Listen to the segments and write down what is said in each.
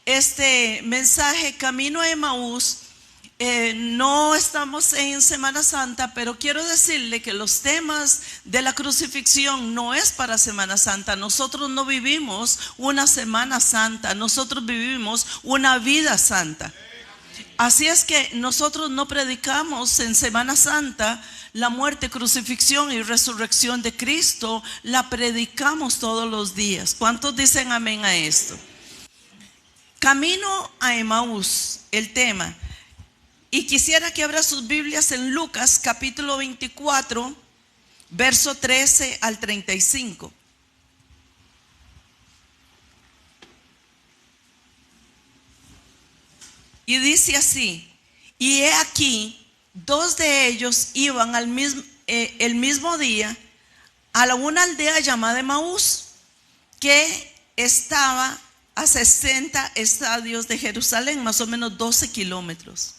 este mensaje Camino a Emaús. No estamos en Semana Santa, pero quiero decirle que los temas de la crucifixión no es para Semana Santa. Nosotros no vivimos una Semana Santa, nosotros vivimos una vida santa. Así es que nosotros no predicamos en Semana Santa la muerte, crucifixión y resurrección de Cristo. La predicamos todos los días. ¿Cuántos dicen amén a esto? Camino a Emaús, el tema. Y quisiera que abra sus Biblias en Lucas capítulo 24, verso 13 al 35. Y dice así: y he aquí, dos de ellos iban el mismo día a una aldea llamada Emaús, que estaba a 60 estadios de Jerusalén, más o menos 12 kilómetros.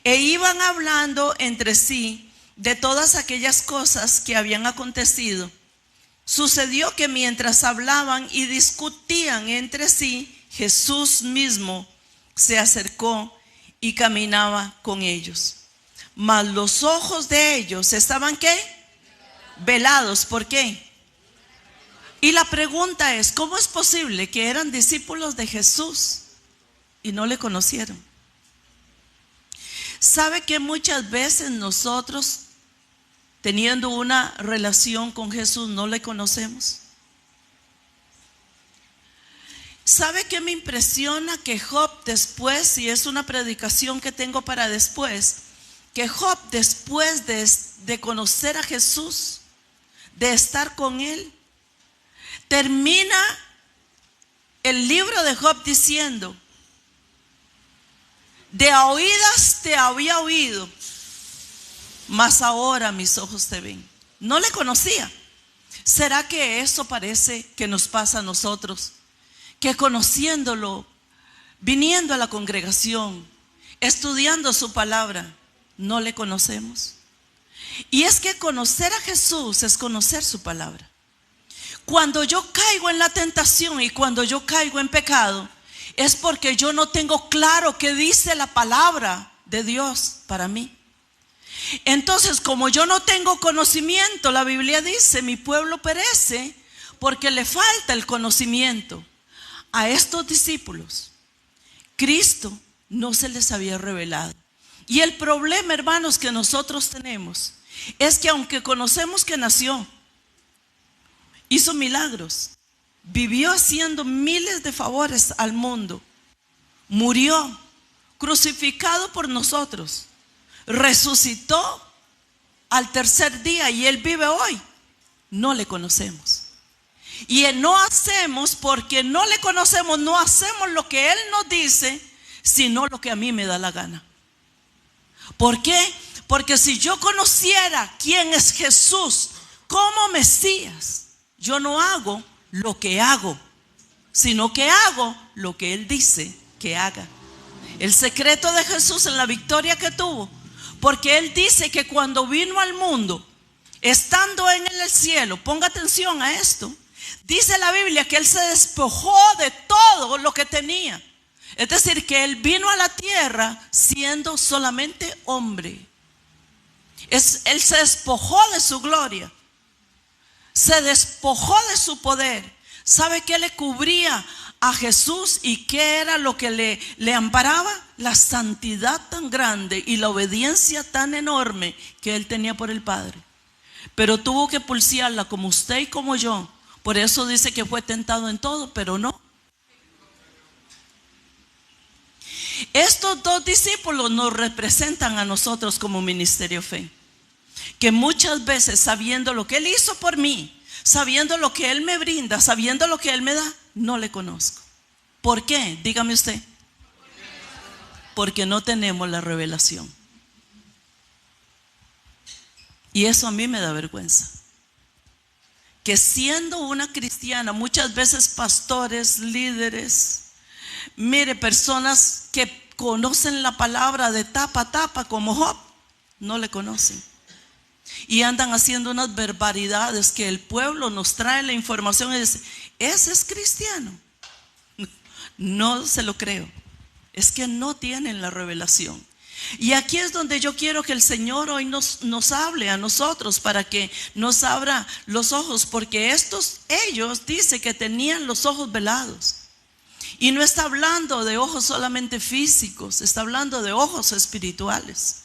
E iban hablando entre sí de todas aquellas cosas que habían acontecido. Sucedió que mientras hablaban y discutían entre sí, Jesús mismo se acercó y caminaba con ellos. Mas los ojos de ellos estaban ¿qué? Velados. ¿Por qué? Y la pregunta es, ¿cómo es posible que eran discípulos de Jesús y no le conocieron? ¿Sabe que muchas veces nosotros, teniendo una relación con Jesús, no le conocemos? ¿Sabe qué me impresiona? Que Job después, y es una predicación que tengo para después, que Job después de conocer a Jesús, de estar con Él, termina el libro de Job diciendo: de a oídas te había oído, mas ahora mis ojos te ven. No le conocía. ¿Será que eso parece que nos pasa a nosotros? Que conociéndolo, viniendo a la congregación, estudiando su palabra, no le conocemos. Y es que conocer a Jesús es conocer su palabra. Cuando yo caigo en la tentación y cuando yo caigo en pecado, es porque yo no tengo claro qué dice la palabra de Dios para mí. Entonces, como yo no tengo conocimiento, la Biblia dice: mi pueblo perece porque le falta el conocimiento. A estos discípulos, Cristo no se les había revelado. Y el problema, hermanos, que nosotros tenemos es que aunque conocemos que nació, hizo milagros, vivió haciendo miles de favores al mundo, murió crucificado por nosotros, resucitó al tercer día y Él vive hoy, no le conocemos. Y no hacemos, porque no le conocemos, no hacemos lo que Él nos dice, sino lo que a mí me da la gana. ¿Por qué? Porque si yo conociera quién es Jesús como Mesías, yo no hago lo que hago, sino que hago lo que Él dice que haga. El secreto de Jesús en la victoria que tuvo, porque Él dice que cuando vino al mundo, estando en el cielo, ponga atención a esto, dice la Biblia que Él se despojó de todo lo que tenía. Es decir, que Él vino a la tierra siendo solamente hombre. Él se despojó de su gloria, se despojó de su poder. ¿Sabe qué le cubría a Jesús y qué era lo que le amparaba? La santidad tan grande y la obediencia tan enorme que Él tenía por el Padre. Pero tuvo que pulsearla como usted y como yo. Por eso dice que fue tentado en todo, pero no. Estos dos discípulos nos representan a nosotros como Ministerio Fe, que muchas veces, sabiendo lo que Él hizo por mí, sabiendo lo que Él me brinda, sabiendo lo que Él me da, no le conozco. ¿Por qué? Dígame usted. Porque no tenemos la revelación. Y eso a mí me da vergüenza. Que siendo una cristiana, muchas veces pastores, líderes, mire, personas que conocen la palabra de tapa a tapa como Job, no le conocen. Y andan haciendo unas barbaridades que el pueblo nos trae la información y dice: ese es cristiano. no se lo creo. Es que no tienen la revelación. Y aquí es donde yo quiero que el Señor hoy nos hable a nosotros para que nos abra los ojos, porque ellos dice que tenían los ojos velados. Y no está hablando de ojos solamente físicos, está hablando de ojos espirituales.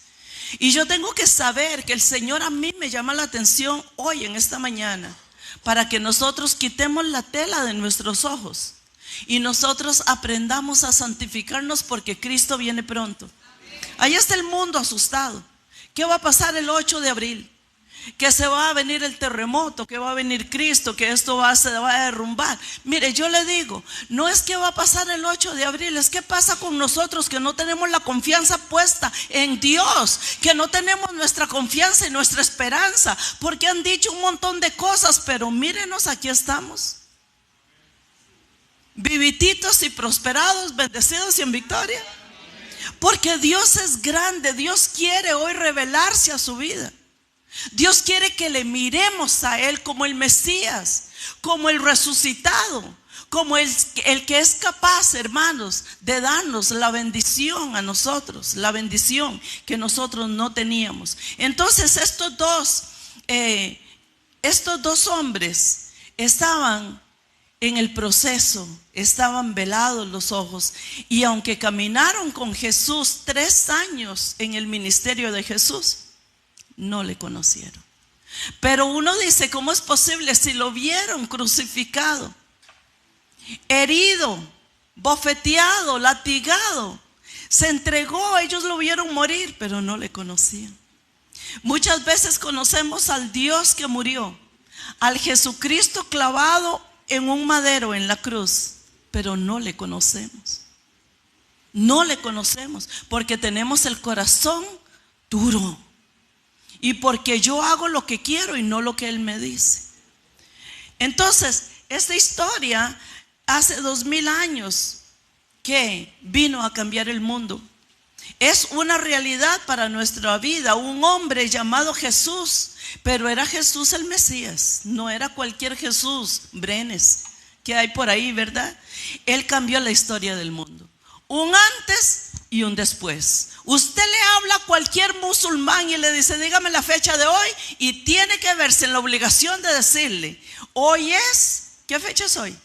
Y yo tengo que saber que el Señor a mí me llama la atención hoy en esta mañana para que nosotros quitemos la tela de nuestros ojos y nosotros aprendamos a santificarnos porque Cristo viene pronto. Ahí está el mundo asustado. ¿Qué va a pasar el 8 de abril? Que se va a venir el terremoto, que va a venir Cristo, que esto se va a derrumbar. Mire, yo le digo, no es que va a pasar el 8 de abril, es que pasa con nosotros que no tenemos la confianza puesta en Dios, que no tenemos nuestra confianza y nuestra esperanza, porque han dicho un montón de cosas, pero mírenos, aquí estamos. Vivititos y prosperados, bendecidos y en victoria. Porque Dios es grande, Dios quiere hoy revelarse a su vida. Dios quiere que le miremos a Él como el Mesías, como el resucitado, como el que es capaz, hermanos, de darnos la bendición a nosotros, la bendición que nosotros no teníamos. Entonces estos dos hombres estaban en el proceso, estaban velados los ojos, y aunque caminaron con Jesús 3 años en el ministerio de Jesús, no le conocieron. Pero uno dice, ¿cómo es posible si lo vieron crucificado, herido, bofeteado, latigado? Se entregó, ellos lo vieron morir, pero no le conocían. Muchas veces conocemos al Dios que murió, al Jesucristo clavado en un madero en la cruz, pero no le conocemos. No le conocemos porque tenemos el corazón duro. Y porque yo hago lo que quiero y no lo que Él me dice. Entonces, esta historia hace 2000 años que vino a cambiar el mundo. Es una realidad para nuestra vida. Un hombre llamado Jesús, pero era Jesús el Mesías, no era cualquier Jesús Brenes que hay por ahí, ¿verdad? Él cambió la historia del mundo. Un antes y un después. Usted le habla a cualquier musulmán y le dice, dígame la fecha de hoy, y tiene que verse en la obligación de decirle, hoy es, ¿qué fecha es hoy?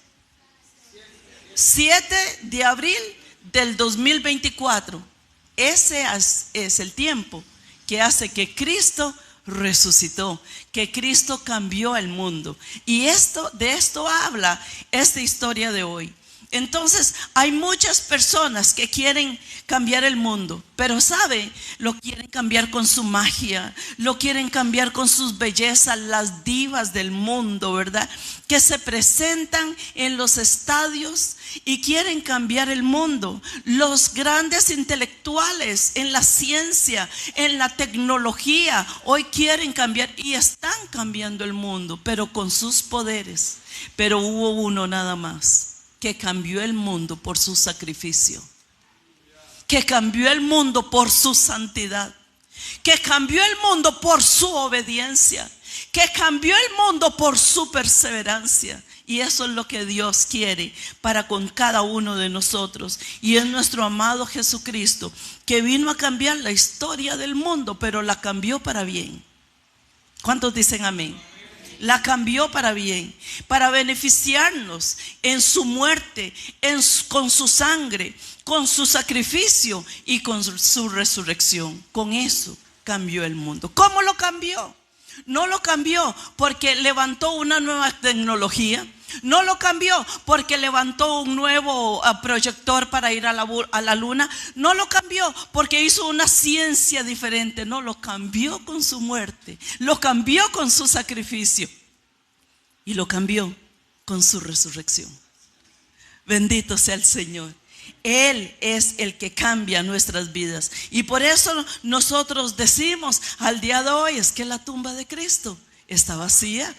7 de abril del 2024. Ese es el tiempo que hace que Cristo resucitó, que Cristo cambió el mundo. Y de esto habla esta historia de hoy. Entonces hay muchas personas que quieren cambiar el mundo, pero ¿sabe? Lo quieren cambiar con su magia, lo quieren cambiar con sus bellezas, las divas del mundo, ¿verdad? Que se presentan en los estadios y quieren cambiar el mundo. Los grandes intelectuales en la ciencia, en la tecnología, hoy quieren cambiar y están cambiando el mundo, pero con sus poderes. Pero hubo uno nada más que cambió el mundo por su sacrificio, que cambió el mundo por su santidad, que cambió el mundo por su obediencia, que cambió el mundo por su perseverancia. Y eso es lo que Dios quiere para con cada uno de nosotros. Y es nuestro amado Jesucristo, que vino a cambiar la historia del mundo, pero la cambió para bien. ¿Cuántos dicen amén? La cambió para bien, para beneficiarnos en su muerte, con su sangre, con su sacrificio y con su resurrección. Con eso cambió el mundo. ¿Cómo lo cambió? No lo cambió porque levantó una nueva tecnología. No lo cambió porque levantó un nuevo proyector para ir a la luna. No lo cambió porque hizo una ciencia diferente. No, lo cambió con su muerte. Lo cambió con su sacrificio. Y lo cambió con su resurrección. Bendito sea el Señor. Él es el que cambia nuestras vidas. Y por eso nosotros decimos al día de hoy, es que la tumba de Cristo está vacía.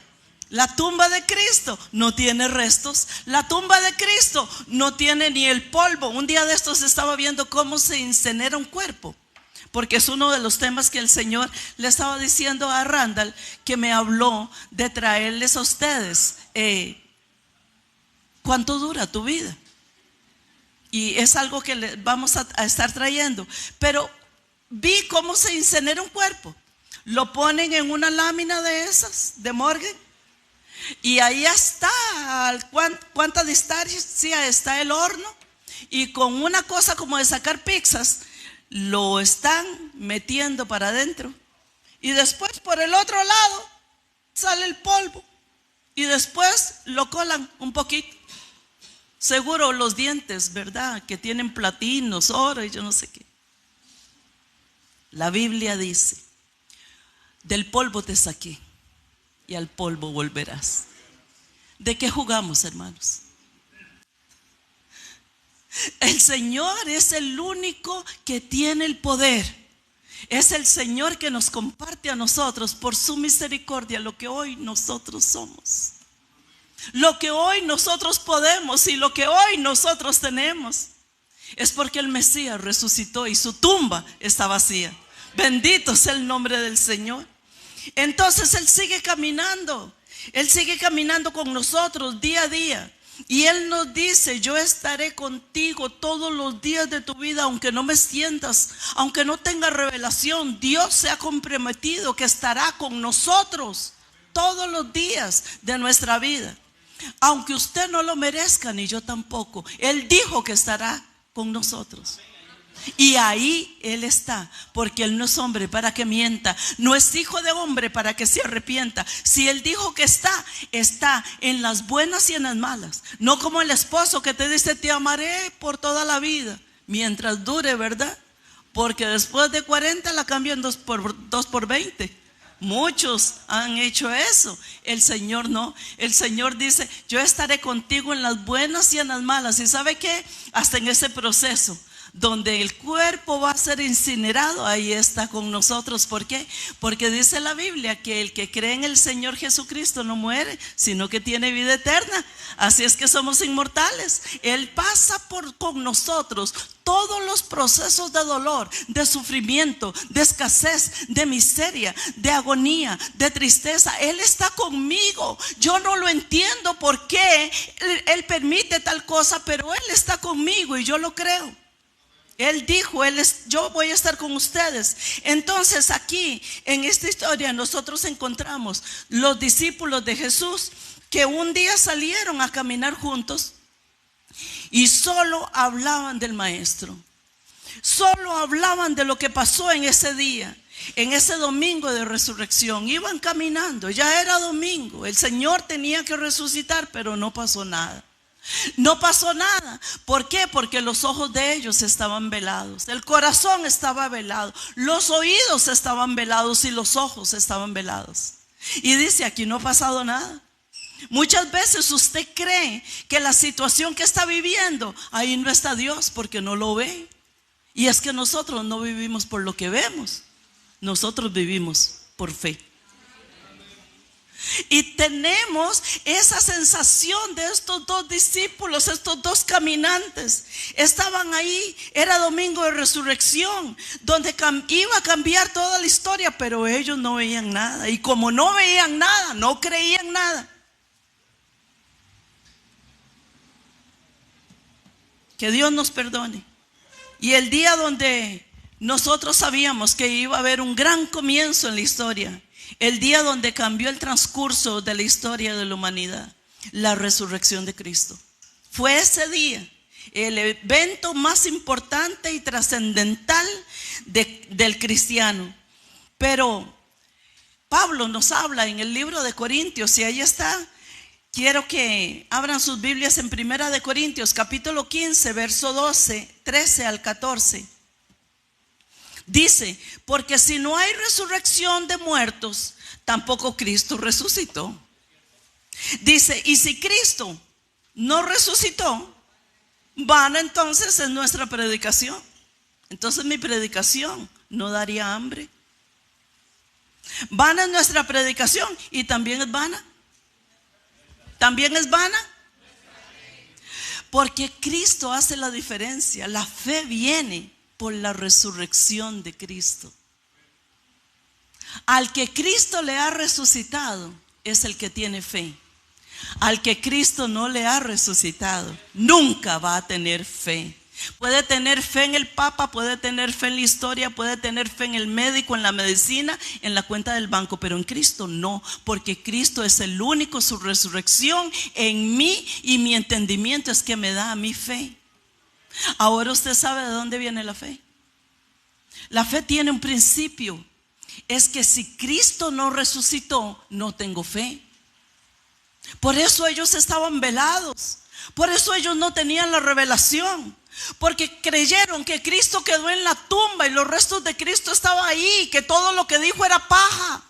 La tumba de Cristo no tiene restos. La tumba de Cristo no tiene ni el polvo. Un día de estos estaba viendo cómo se incinera un cuerpo, porque es uno de los temas que el Señor le estaba diciendo a Randall, que me habló de traerles a ustedes. ¿Cuánto dura tu vida? y es algo que vamos a estar trayendo. Pero vi cómo se incinera un cuerpo. Lo ponen en una lámina de esas, de morgue, y ahí está, cuánta distancia está el horno, y con una cosa como de sacar pizzas, lo están metiendo para adentro. Y después por el otro lado sale el polvo, y después lo colan un poquito. Seguro los dientes, ¿verdad? Que tienen platinos, oro y yo no sé qué. La Biblia dice: del polvo te saqué y al polvo volverás. ¿De qué jugamos, hermanos? El Señor es el único que tiene el poder. Es el Señor que nos comparte a nosotros por su misericordia lo que hoy nosotros somos, lo que hoy nosotros podemos y lo que hoy nosotros tenemos. Es porque el Mesías resucitó y su tumba está vacía. Bendito sea el nombre del Señor. Entonces Él sigue caminando. Él sigue caminando con nosotros día a día. Y Él nos dice: yo estaré contigo todos los días de tu vida, aunque no me sientas, aunque no tenga revelación. Dios se ha comprometido que estará con nosotros todos los días de nuestra vida, aunque usted no lo merezca, ni yo tampoco. Él dijo que estará con nosotros. Y ahí Él está, porque Él no es hombre para que mienta, no es hijo de hombre para que se arrepienta. Si Él dijo que está, está en las buenas y en las malas. No como el esposo que te dice: te amaré por toda la vida, mientras dure, ¿verdad? Porque después de 40 la cambian 2 por 20. Muchos han hecho eso. El Señor no. El Señor dice: yo estaré contigo en las buenas y en las malas. ¿Y sabe qué? Hasta en ese proceso donde el cuerpo va a ser incinerado, ahí está con nosotros. ¿Por qué? Porque dice la Biblia que el que cree en el Señor Jesucristo no muere, sino que tiene vida eterna. Así es que somos inmortales. Él pasa con nosotros todos los procesos de dolor, de sufrimiento, de escasez, de miseria, de agonía, de tristeza. Él está conmigo. Yo no lo entiendo por qué Él permite tal cosa, pero Él está conmigo y yo lo creo. Él dijo: yo voy a estar con ustedes. Entonces aquí en esta historia nosotros encontramos los discípulos de Jesús que un día salieron a caminar juntos y solo hablaban del Maestro, solo hablaban de lo que pasó en ese día, en ese domingo de resurrección. Iban caminando, ya era domingo, el Señor tenía que resucitar, pero no pasó nada. No pasó nada. ¿Por qué? Porque los ojos de ellos estaban velados, el corazón estaba velado, los oídos estaban velados y los ojos estaban velados. Y dice: aquí no ha pasado nada. Muchas veces usted cree que la situación que está viviendo, ahí no está Dios, porque no lo ve. Y es que nosotros no vivimos por lo que vemos, nosotros vivimos por fe. Y tenemos esa sensación de estos dos discípulos, estos dos caminantes. Estaban ahí, era domingo de resurrección, donde iba a cambiar toda la historia, pero ellos no veían nada. Y como no veían nada, no creían nada. Que Dios nos perdone. Y el día donde nosotros sabíamos que iba a haber un gran comienzo en la historia, el día donde cambió el transcurso de la historia de la humanidad, la resurrección de Cristo, fue ese día el evento más importante y trascendental del cristiano. Pero Pablo nos habla en el libro de Corintios, y ahí está. Quiero que abran sus Biblias en Primera de Corintios, capítulo 15, verso 13 al 14. Dice: porque si no hay resurrección de muertos, tampoco Cristo resucitó. Dice: y si Cristo no resucitó, vana entonces es nuestra predicación. Entonces mi predicación no daría hambre. Vana es nuestra predicación, y también es vana. También es vana. Porque Cristo hace la diferencia. La fe viene por la resurrección de Cristo. Al que Cristo le ha resucitado es el que tiene fe. Al que Cristo no le ha resucitado, nunca va a tener fe. Puede tener fe en el Papa, puede tener fe en la historia, puede tener fe en el médico, en la medicina, en la cuenta del banco, pero en Cristo no, porque Cristo es el único, su resurrección en mí y mi entendimiento es que me da a mí fe. Ahora usted sabe de dónde viene la fe. La fe tiene un principio, es que si Cristo no resucitó, no tengo fe. Por eso ellos estaban velados, por eso ellos no tenían la revelación. Porque creyeron que Cristo quedó en la tumba y los restos de Cristo estaban ahí, que todo lo que dijo era paja.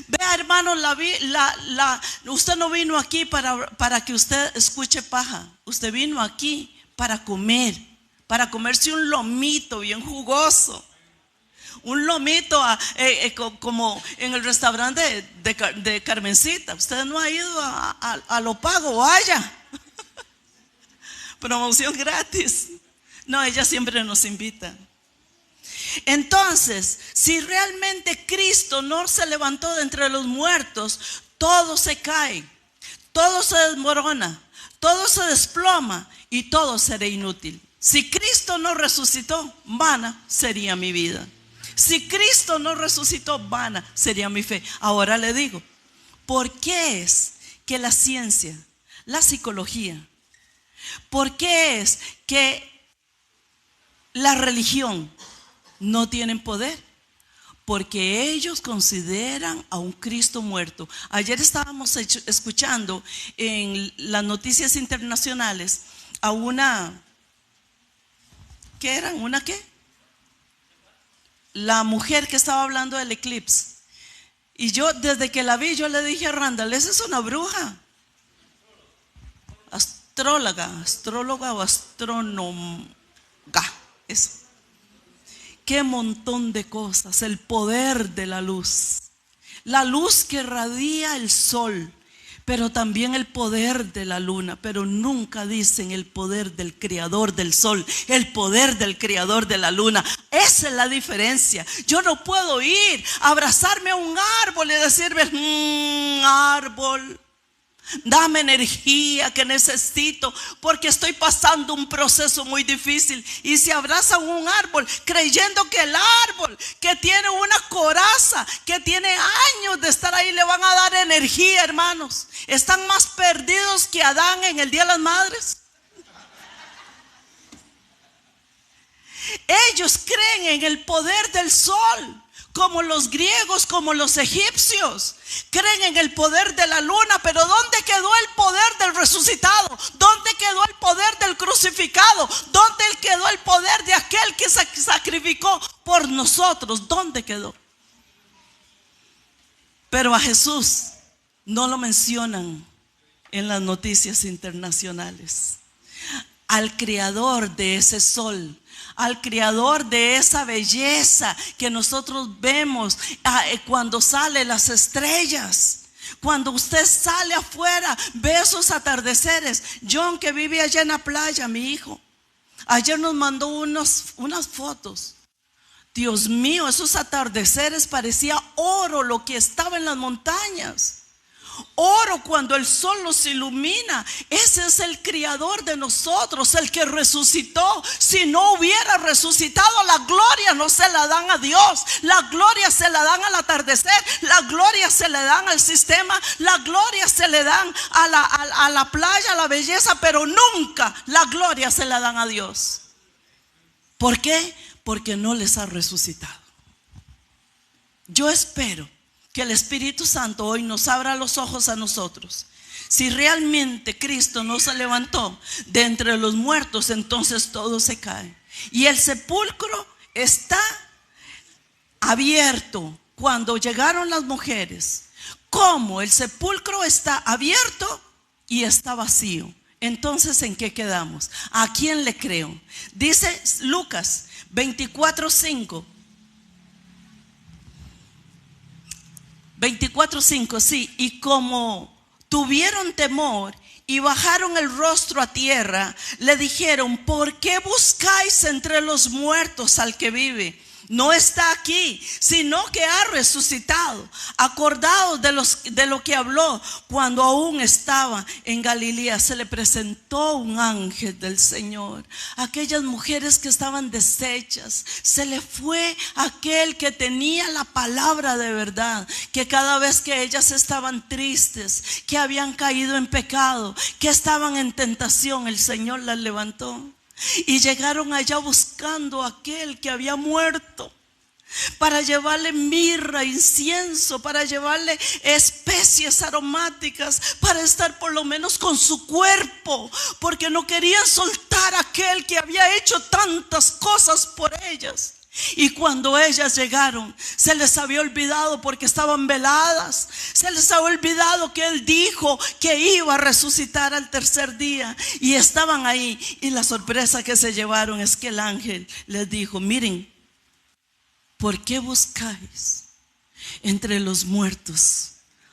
Vea, hermano, usted no vino aquí para que usted escuche paja. Usted vino aquí para comerse un lomito bien jugoso. Un lomito como en el restaurante de Carmencita. Usted no ha ido a Lo Pago, vaya. Promoción gratis. No, ella siempre nos invita. Entonces, si realmente Cristo no se levantó de entre los muertos, todo se cae, todo se desmorona, todo se desploma y todo será inútil. Si Cristo no resucitó, vana sería mi vida. Si Cristo no resucitó, vana sería mi fe. Ahora le digo, ¿por qué es que la ciencia, la psicología, por qué es que la religión no tienen poder? Porque ellos consideran a un Cristo muerto. Ayer estábamos escuchando en las noticias internacionales a una, ¿qué eran? ¿Una qué? La mujer que estaba hablando del eclipse. Y yo desde que la vi, yo le dije a Randall, esa es una bruja. Astróloga o astrónoma. Eso. Qué montón de cosas. El poder de la luz. La luz que radia el sol, pero también el poder de la luna. Pero nunca dicen el poder del creador del sol, el poder del creador de la luna. Esa es la diferencia. Yo no puedo ir a abrazarme a un árbol y decirme, árbol, dame energía que necesito porque estoy pasando un proceso muy difícil. Y se abrazan un árbol creyendo que el árbol que tiene una coraza, que tiene años de estar ahí, le van a dar energía, hermanos. Están más perdidos que Adán en el Día de las Madres. Ellos creen en el poder del sol, como los griegos, como los egipcios. Creen en el poder de la luna, pero ¿dónde quedó el poder del resucitado? ¿Dónde quedó el poder del crucificado? ¿Dónde quedó el poder de aquel que se sacrificó por nosotros? ¿Dónde quedó? Pero a Jesús no lo mencionan en las noticias internacionales. Al creador de ese sol, al creador de esa belleza que nosotros vemos cuando salen las estrellas. Cuando usted sale afuera, ve esos atardeceres. John, que vive allá en la playa, mi hijo, ayer nos mandó unas fotos. Dios mío, esos atardeceres parecía oro lo que estaba en las montañas. Oro cuando el sol los ilumina. Ese es el creador de nosotros, el que resucitó. Si no hubiera resucitado, la gloria no se la dan a Dios, la gloria se la dan al atardecer, la gloria se le dan al sistema, la gloria se le dan a la playa, a la belleza, pero nunca la gloria se la dan a Dios. ¿Por qué? Porque no les ha resucitado. Yo espero que el Espíritu Santo hoy nos abra los ojos a nosotros. Si realmente Cristo no se levantó de entre los muertos, entonces todo se cae. Y el sepulcro está abierto. Cuando llegaron las mujeres, ¿cómo el sepulcro está abierto y está vacío? Entonces, ¿en qué quedamos? ¿A quién le creo? Dice Lucas 24:5. 24:5, sí. Y como tuvieron temor y bajaron el rostro a tierra, le dijeron: ¿por qué buscáis entre los muertos al que vive? no está aquí, sino que ha resucitado. Acordaos de lo que habló cuando aún estaba en Galilea. Se le presentó un ángel del Señor. Aquellas mujeres que estaban deshechas, se le fue aquel que tenía la palabra de verdad, que cada vez que ellas estaban tristes, que habían caído en pecado, que estaban en tentación, el Señor las levantó. Y llegaron allá buscando a aquel que había muerto, para llevarle mirra, incienso, para llevarle especies aromáticas, para estar por lo menos con su cuerpo, porque no querían soltar a aquel que había hecho tantas cosas por ellas. Y cuando ellas llegaron, se les había olvidado, porque estaban veladas, se les había olvidado que Él dijo que iba a resucitar al tercer día. Y estaban ahí, y la sorpresa que se llevaron es que el ángel les dijo: miren, ¿por qué buscáis entre los muertos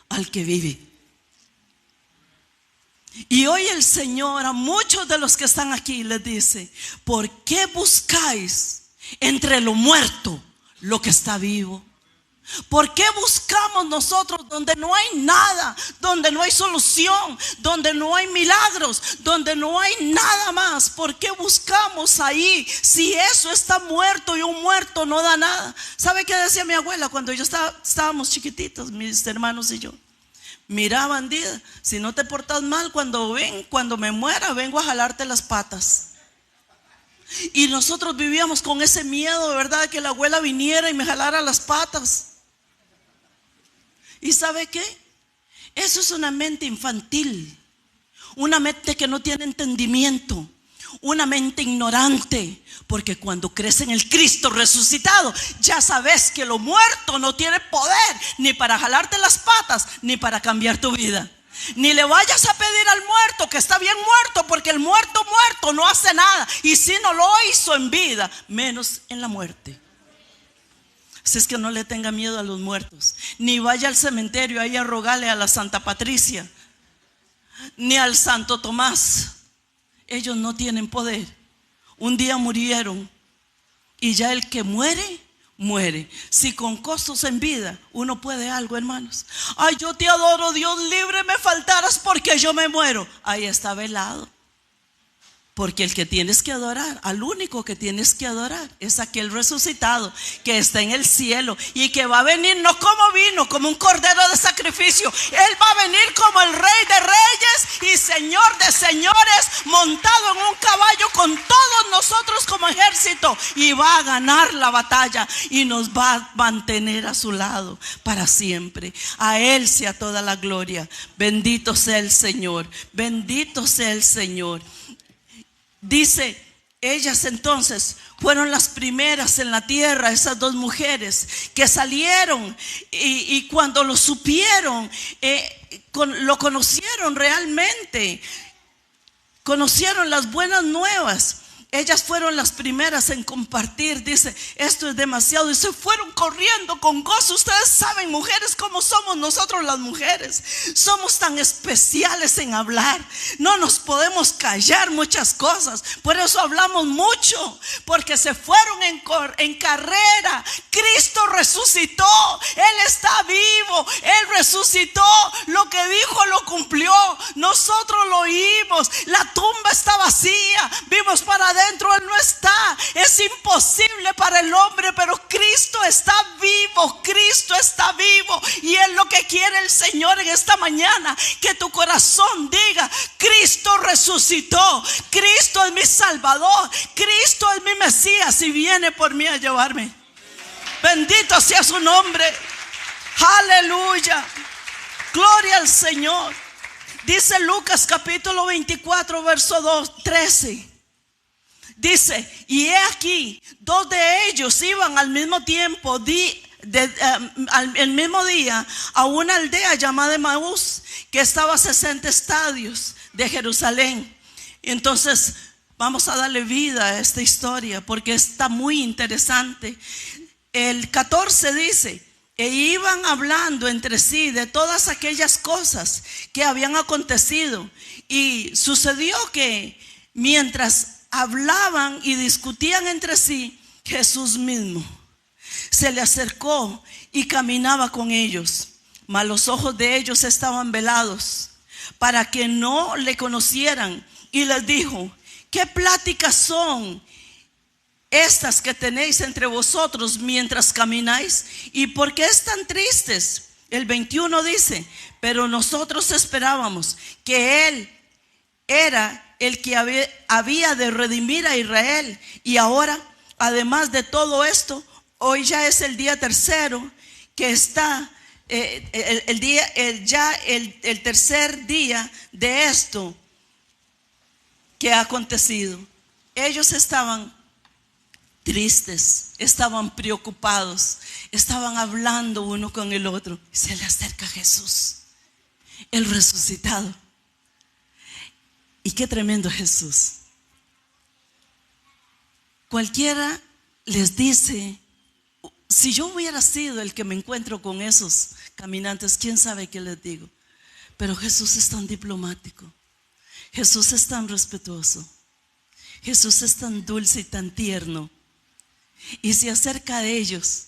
al que vive? Y hoy el Señor a muchos de los que están aquí les dice: ¿por qué buscáis entre lo muerto lo que está vivo? ¿Por qué buscamos nosotros donde no hay nada, donde no hay solución, donde no hay milagros, donde no hay nada más? ¿Por qué buscamos ahí si eso está muerto y un muerto no da nada? ¿Sabe qué decía mi abuela cuando estábamos chiquititos, mis hermanos y yo? Mira, bandida, si no te portas mal, cuando me muera, vengo a jalarte las patas. Y nosotros vivíamos con ese miedo, ¿verdad?, que la abuela viniera y me jalara las patas. ¿Y sabe qué? Eso es una mente infantil, una mente que no tiene entendimiento, una mente ignorante. Porque cuando crees en el Cristo resucitado, ya sabes que lo muerto no tiene poder ni para jalarte las patas, ni para cambiar tu vida. Ni le vayas a pedir al muerto que está bien muerto, porque el muerto no hace nada. Y si no lo hizo en vida, menos en la muerte. Así es que no le tenga miedo a los muertos. Ni vaya al cementerio ahí a rogarle a la Santa Patricia, ni al Santo Tomás. Ellos no tienen poder. Un día murieron, y ya el que muere, muere. Si con costos en vida uno puede algo, hermanos. Ay, yo te adoro, Dios, libre me faltaras porque yo me muero. Ahí está velado. Porque el que tienes que adorar, al único que tienes que adorar, es aquel resucitado que está en el cielo y que va a venir no como vino, como un cordero de sacrificio. Él va a venir como el Rey de Reyes y Señor de Señores, montado en un caballo con todos nosotros como ejército, y va a ganar la batalla y nos va a mantener a su lado para siempre. A Él sea toda la gloria. Bendito sea el Señor, bendito sea el Señor. Dice, ellas entonces fueron las primeras en la tierra, esas dos mujeres que salieron y cuando lo supieron, lo conocieron realmente, conocieron las buenas nuevas. Ellas fueron las primeras en compartir. Dice, esto es demasiado, y se fueron corriendo con gozo. Ustedes saben, mujeres, cómo somos nosotros las mujeres. Somos tan especiales en hablar. No nos podemos callar muchas cosas. Por eso hablamos mucho, porque se fueron en carrera. Cristo resucitó. Él está vivo. Él resucitó. Lo que dijo lo cumplió. Nosotros lo oímos. La tumba está vacía. Vimos para adentro, Él no está. Es imposible para el hombre, pero Cristo está vivo. Cristo está vivo. Y es lo que quiere el Señor en esta mañana, que tu corazón diga, Cristo resucitó. Cristo es mi Salvador. Cristo es mi Mesías y viene por mí a llevarme. Bendito sea su nombre. Aleluya. Gloria al Señor. Dice Lucas capítulo 24 verso 13. Dice, y he aquí, dos de ellos iban al mismo tiempo, el mismo día, a una aldea llamada Emaús, que estaba a 60 estadios de Jerusalén. Entonces, vamos a darle vida a esta historia, porque está muy interesante. El 14 dice, e iban hablando entre sí de todas aquellas cosas que habían acontecido. Y sucedió que mientras hablaban y discutían entre sí, Jesús mismo se le acercó y caminaba con ellos, mas los ojos de ellos estaban velados para que no le conocieran. Y les dijo: ¿qué pláticas son estas que tenéis entre vosotros mientras camináis? ¿Y por qué están tristes? El 21 dice: pero nosotros esperábamos que Él era el que había de redimir a Israel. Y ahora, además de todo esto, hoy ya es el día tercero que está, el tercer día de esto que ha acontecido. Ellos estaban tristes, estaban preocupados, estaban hablando uno con el otro. Se le acerca Jesús, el resucitado. Y qué tremendo Jesús. Cualquiera les dice, si yo hubiera sido el que me encuentro con esos caminantes, quién sabe qué les digo. Pero Jesús es tan diplomático, Jesús es tan respetuoso, Jesús es tan dulce y tan tierno, y se acerca a ellos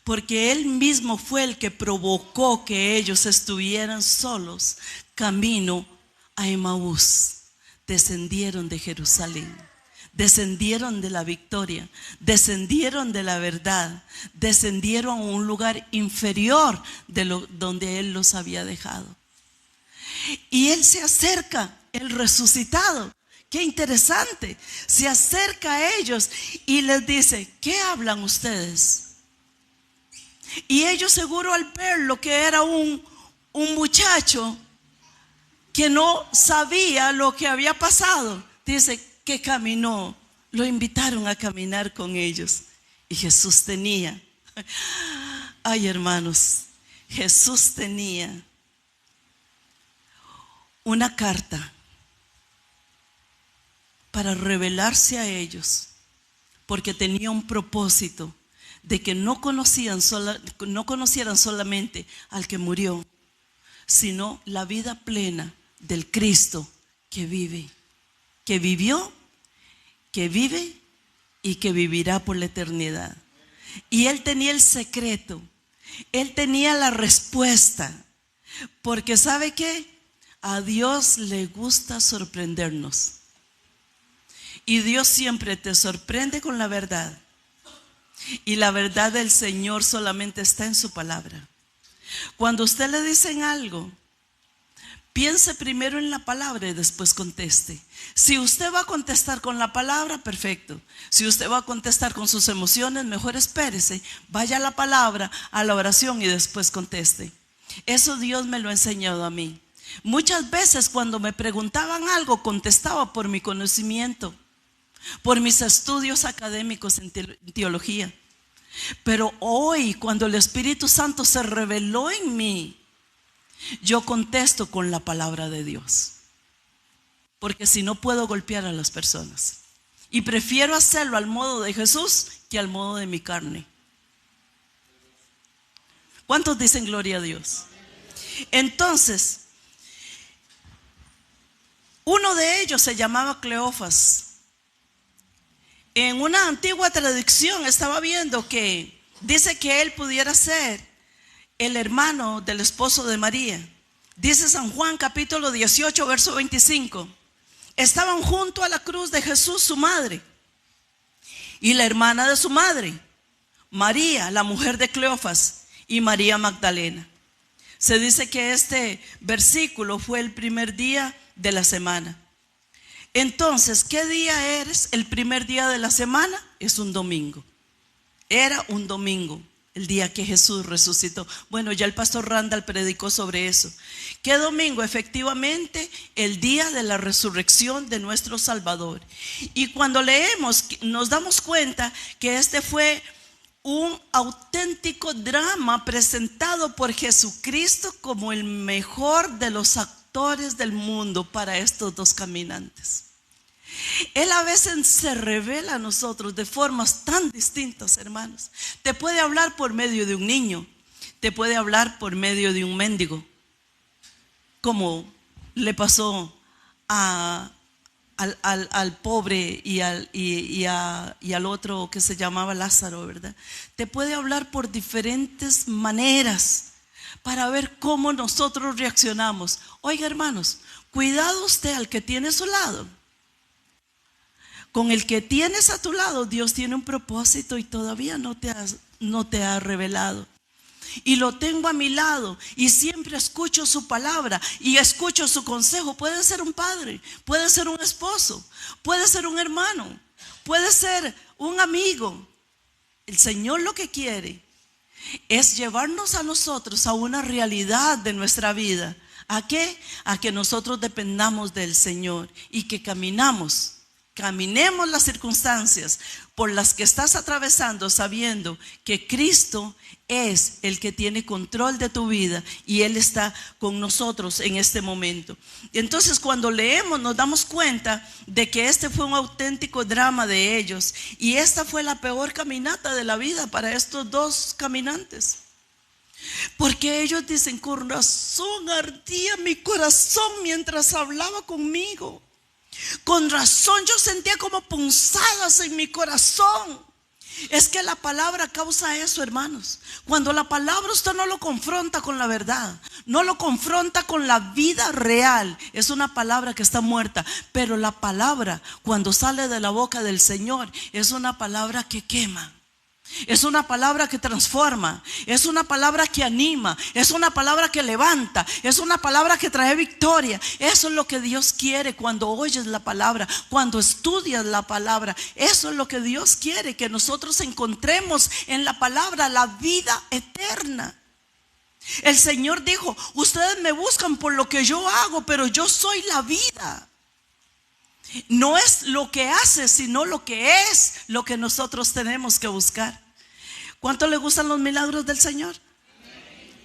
porque Él mismo fue el que provocó que ellos estuvieran solos camino a Emaús. Descendieron de Jerusalén, descendieron de la victoria, descendieron de la verdad, descendieron a un lugar inferior de donde Él los había dejado. Y Él se acerca, el resucitado. Qué interesante. Se acerca a ellos y les dice: ¿qué hablan ustedes? Y ellos, seguro al verlo que era un muchacho que no sabía lo que había pasado, dice que caminó. Lo invitaron a caminar con ellos. Y Jesús tenía, ay hermanos, Jesús tenía una carta para revelarse a ellos, porque tenía un propósito de que no conocieran solamente al que murió, sino la vida plena del Cristo que vive, que vivió, que vive y que vivirá por la eternidad. Y Él tenía el secreto, Él tenía la respuesta, porque ¿sabe qué? A Dios le gusta sorprendernos. Y Dios siempre te sorprende con la verdad. Y la verdad del Señor solamente está en su palabra. Cuando usted le dicen algo, piense primero en la palabra y después conteste. Si usted va a contestar con la palabra, perfecto. Si usted va a contestar con sus emociones, mejor espérese, vaya a la palabra, a la oración y después conteste. Eso Dios me lo ha enseñado a mí. Muchas veces cuando me preguntaban algo, contestaba por mi conocimiento, por mis estudios académicos en teología. Pero hoy, cuando el Espíritu Santo se reveló en mí, yo contesto con la palabra de Dios, porque si no puedo golpear a las personas, y prefiero hacerlo al modo de Jesús que al modo de mi carne. ¿Cuántos dicen gloria a Dios? Entonces, uno de ellos se llamaba Cleofas. En una antigua tradición estaba viendo que dice que él pudiera ser el hermano del esposo de María. Dice San Juan capítulo 18 verso 25. Estaban junto a la cruz de Jesús su madre y la hermana de su madre, María, la mujer de Cleofas, y María Magdalena. Se dice que este versículo fue el primer día de la semana. Entonces, ¿qué día es el primer día de la semana? Es un domingo. Era un domingo, el día que Jesús resucitó. Bueno, ya el pastor Randall predicó sobre eso. ¿Qué domingo? Efectivamente, el día de la resurrección de nuestro Salvador. Y cuando leemos, nos damos cuenta que este fue un auténtico drama presentado por Jesucristo como el mejor de los actores del mundo para estos dos caminantes. Él a veces se revela a nosotros de formas tan distintas, hermanos. Te puede hablar por medio de un niño, te puede hablar por medio de un mendigo, como le pasó a al pobre y al otro que se llamaba Lázaro, ¿verdad? Te puede hablar por diferentes maneras para ver cómo nosotros reaccionamos. Oiga, hermanos, cuidado usted al que tiene a su lado. Con el que tienes a tu lado, Dios tiene un propósito y todavía no te ha revelado. Y lo tengo a mi lado y siempre escucho su palabra y escucho su consejo. Puede ser un padre, puede ser un esposo, puede ser un hermano, puede ser un amigo. El Señor lo que quiere es llevarnos a nosotros a una realidad de nuestra vida. ¿A qué? A que nosotros dependamos del Señor y que caminemos las circunstancias por las que estás atravesando, sabiendo que Cristo es el que tiene control de tu vida y Él está con nosotros en este momento. Entonces, cuando leemos nos damos cuenta de que este fue un auténtico drama de ellos, y esta fue la peor caminata de la vida para estos dos caminantes, porque ellos dicen: con razón ardía mi corazón mientras hablaba conmigo. Con razón yo sentía como punzadas en mi corazón. Es que la palabra causa eso, hermanos. Cuando la palabra usted no lo confronta con la verdad, no lo confronta con la vida real, es una palabra que está muerta. Pero la palabra, cuando sale de la boca del Señor, es una palabra que quema. Es una palabra que transforma, es una palabra que anima, es una palabra que levanta, es una palabra que trae victoria. Eso es lo que Dios quiere cuando oyes la palabra, cuando estudias la palabra. Eso es lo que Dios quiere, que nosotros encontremos en la palabra la vida eterna. El Señor dijo: ustedes me buscan por lo que yo hago, pero yo soy la vida. No es lo que hace, sino lo que es lo que nosotros tenemos que buscar. ¿Cuánto le gustan los milagros del Señor?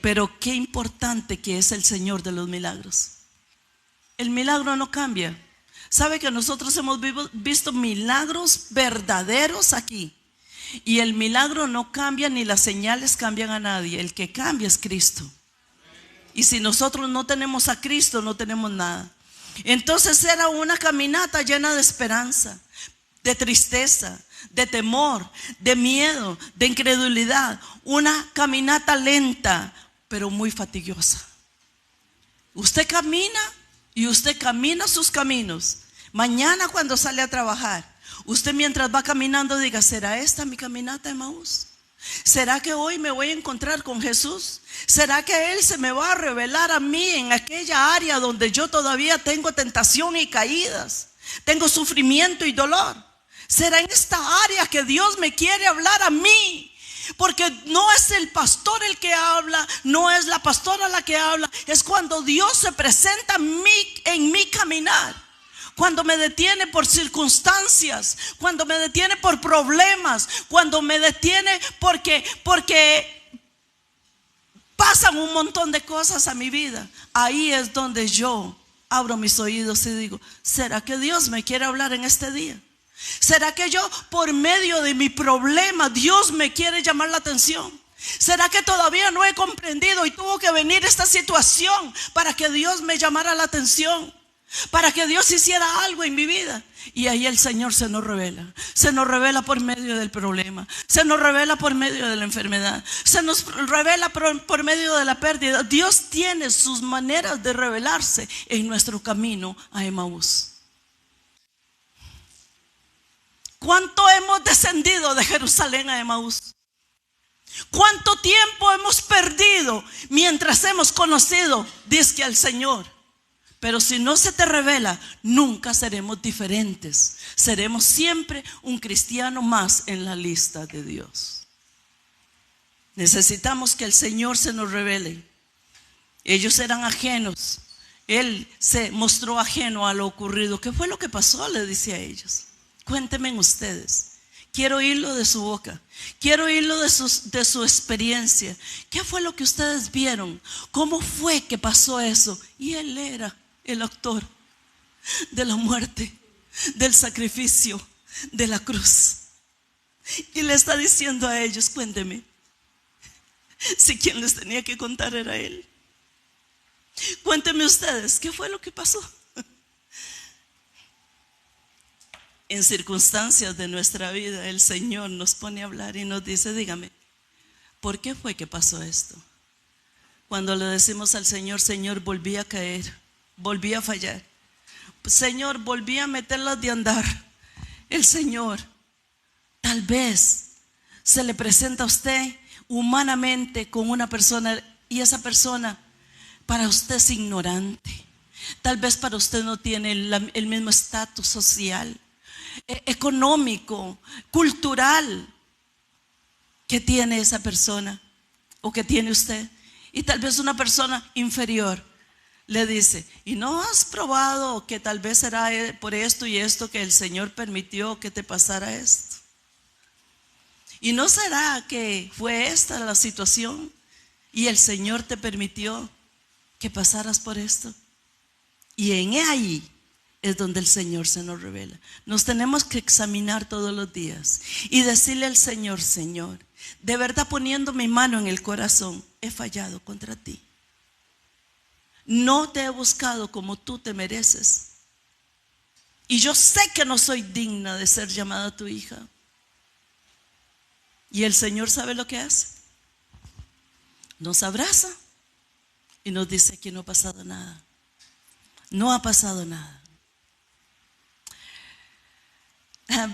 Pero qué importante que es el Señor de los milagros. El milagro no cambia. ¿Sabe que nosotros hemos visto milagros verdaderos aquí? Y el milagro no cambia, ni las señales cambian a nadie. El que cambia es Cristo. Y si nosotros no tenemos a Cristo, no tenemos nada. Entonces era una caminata llena de esperanza, de tristeza, de temor, de miedo, de incredulidad. Una caminata lenta, pero muy fatigiosa. Usted camina y usted camina sus caminos. Mañana cuando sale a trabajar, usted mientras va caminando diga: ¿será esta mi caminata, Emaús? ¿Será que hoy me voy a encontrar con Jesús? ¿Será que Él se me va a revelar a mí en aquella área donde yo todavía tengo tentación y caídas, tengo sufrimiento y dolor? ¿Será en esta área que Dios me quiere hablar a mí? Porque no es el pastor el que habla, no es la pastora la que habla, es cuando Dios se presenta en mi caminar. Cuando me detiene por circunstancias, cuando me detiene por problemas, cuando me detiene porque pasan un montón de cosas a mi vida. Ahí es donde yo abro mis oídos y digo: ¿será que Dios me quiere hablar en este día? ¿Será que yo, por medio de mi problema, Dios me quiere llamar la atención? ¿Será que todavía no he comprendido y tuvo que venir esta situación para que Dios me llamara la atención? Para que Dios hiciera algo en mi vida. Y ahí el Señor se nos revela por medio del problema, se nos revela por medio de la enfermedad, se nos revela por medio de la pérdida. Dios tiene sus maneras de revelarse en nuestro camino a Emaús. ¿Cuánto hemos descendido de Jerusalén a Emaús? ¿Cuánto tiempo hemos perdido mientras hemos conocido, dizque, al Señor? Pero si no se te revela, nunca seremos diferentes. Seremos siempre un cristiano más en la lista de Dios. Necesitamos que el Señor se nos revele. Ellos eran ajenos. Él se mostró ajeno a lo ocurrido. ¿Qué fue lo que pasó? Le dice a ellos. Cuéntenme ustedes. Quiero oírlo de su boca. Quiero oírlo de su experiencia. ¿Qué fue lo que ustedes vieron? ¿Cómo fue que pasó eso? Y él era el autor de la muerte, del sacrificio, de la cruz. Y le está diciendo a ellos: cuéntenme. Si quien les tenía que contar era él. Cuéntenme ustedes, ¿qué fue lo que pasó? en circunstancias de nuestra vida el Señor nos pone a hablar y nos dice, dígame, ¿por qué fue que pasó esto? Cuando le decimos al Señor, Señor, volví a caer, volví a fallar, Señor, volví a meterlas de andar. El Señor tal vez se le presenta a usted humanamente con una persona y esa persona para usted es ignorante. Tal vez para usted no tiene el mismo estatus social, económico, cultural que tiene esa persona o que tiene usted. Y tal vez una persona inferior le dice, ¿y no has probado que tal vez será por esto y esto que el Señor permitió que te pasara esto? ¿Y no será que fue esta la situación y el Señor te permitió que pasaras por esto? Y en ahí es donde el Señor se nos revela. Nos tenemos que examinar todos los días y decirle al Señor, Señor, de verdad poniendo mi mano en el corazón, he fallado contra ti. No te he buscado como tú te mereces. Y yo sé que no soy digna de ser llamada tu hija. Y el Señor sabe lo que hace. Nos abraza y nos dice que no ha pasado nada. No ha pasado nada.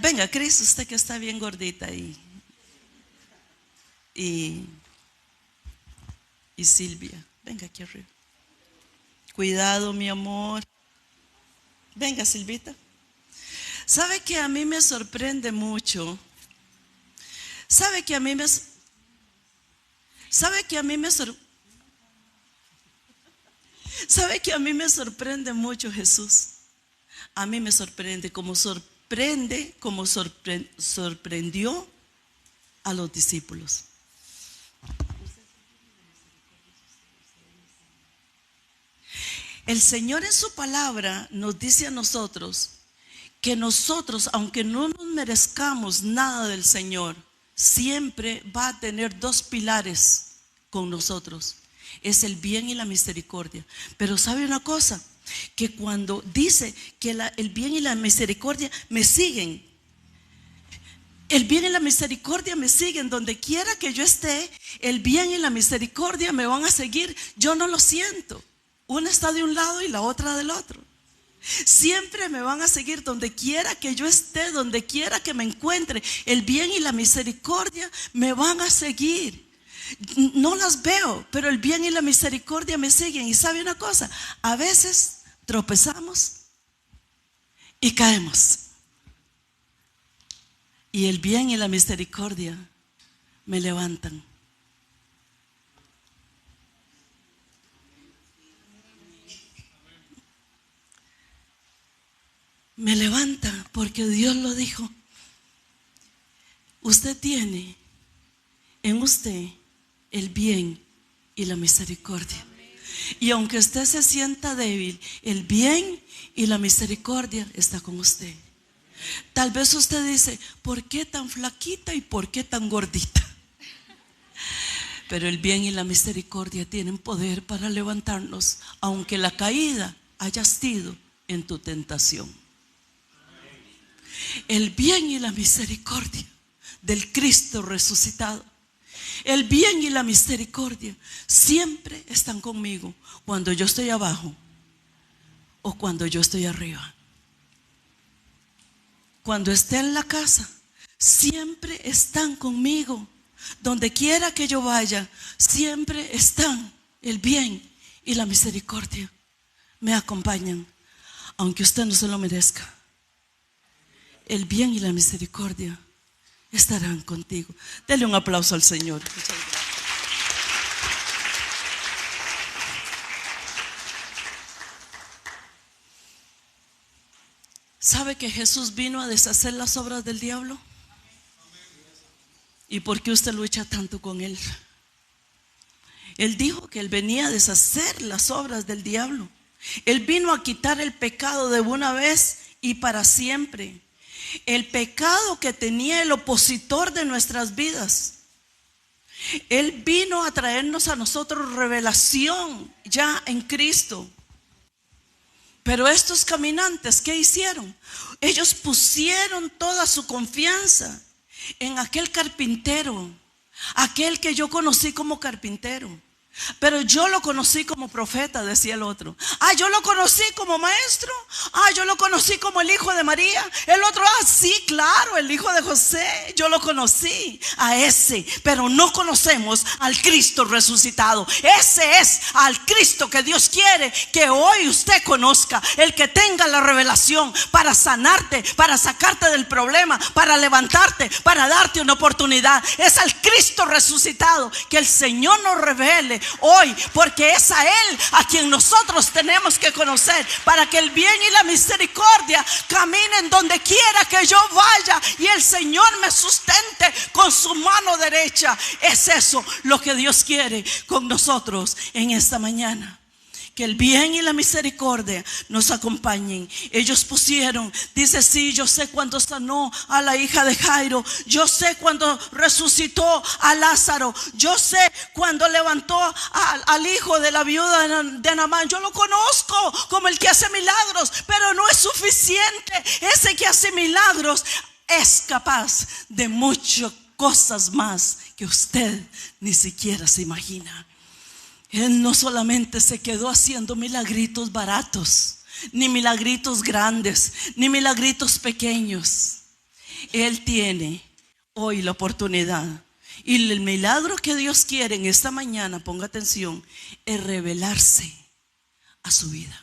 Venga, Cris, usted que está bien gordita y Silvia, venga aquí arriba. Cuidado, mi amor. Venga, Silvita. ¿Sabe que a mí me sorprende mucho? ¿Sabe que a mí me sorprende mucho Jesús? A mí me sorprende como sorprendió a los discípulos. El Señor en su palabra nos dice a nosotros que nosotros, aunque no nos merezcamos nada del Señor, siempre va a tener dos pilares con nosotros. Es el bien y la misericordia. Pero ¿sabe una cosa? Que cuando dice que el bien y la misericordia me siguen, el bien y la misericordia me siguen donde quiera que yo esté, el bien y la misericordia me van a seguir. Yo no lo siento. Una está de un lado y la otra del otro. Siempre me van a seguir donde quiera que yo esté, donde quiera que me encuentre. El bien y la misericordia me van a seguir. No las veo, pero el bien y la misericordia me siguen. Y sabe una cosa, a veces tropezamos y caemos. Y el bien y la misericordia me levantan. Me levanta porque Dios lo dijo. Usted tiene en usted el bien y la misericordia. Y aunque usted se sienta débil, el bien y la misericordia está con usted. Tal vez usted dice, ¿por qué tan flaquita y por qué tan gordita? Pero el bien y la misericordia tienen poder para levantarnos, aunque la caída haya sido en tu tentación. El bien y la misericordia del Cristo resucitado, el bien y la misericordia siempre están conmigo cuando yo estoy abajo o cuando yo estoy arriba. Cuando esté en la casa, siempre están conmigo. Donde quiera que yo vaya, siempre están. El bien y la misericordia me acompañan, aunque usted no se lo merezca. El bien y la misericordia estarán contigo. Dele un aplauso al Señor. ¿Sabe que Jesús vino a deshacer las obras del diablo? ¿Y por qué usted lucha tanto con él? Él dijo que él venía a deshacer las obras del diablo. Él vino a quitar el pecado de una vez y para siempre. El pecado que tenía el opositor de nuestras vidas. Él vino a traernos a nosotros revelación ya en Cristo. Pero estos caminantes, ¿qué hicieron? Ellos pusieron toda su confianza en aquel carpintero, aquel que yo conocí como carpintero. Pero yo lo conocí como profeta, decía el otro. Yo lo conocí como maestro. Yo lo conocí como el hijo de María. El otro, sí, claro, el hijo de José. Yo lo conocí a ese. Pero no conocemos al Cristo resucitado. Ese es al Cristo que Dios quiere que hoy usted conozca. El que tenga la revelación para sanarte, para sacarte del problema, para levantarte, para darte una oportunidad. Es al Cristo resucitado que el Señor nos revele hoy, porque es a Él a quien nosotros tenemos que conocer, para que el bien y la misericordia caminen donde quiera que yo vaya y el Señor me sustente con su mano derecha. Es eso lo que Dios quiere con nosotros en esta mañana. Que el bien y la misericordia nos acompañen. Ellos pusieron, dice, sí, yo sé cuando sanó a la hija de Jairo, yo sé cuando resucitó a Lázaro, yo sé cuando levantó al hijo de la viuda de Naamán. Yo lo conozco como el que hace milagros, pero no es suficiente. Ese que hace milagros es capaz de muchas cosas más que usted ni siquiera se imagina. Él no solamente se quedó haciendo milagritos baratos, ni milagritos grandes, ni milagritos pequeños. Él tiene hoy la oportunidad. Y el milagro que Dios quiere en esta mañana, ponga atención, es revelarse a su vida.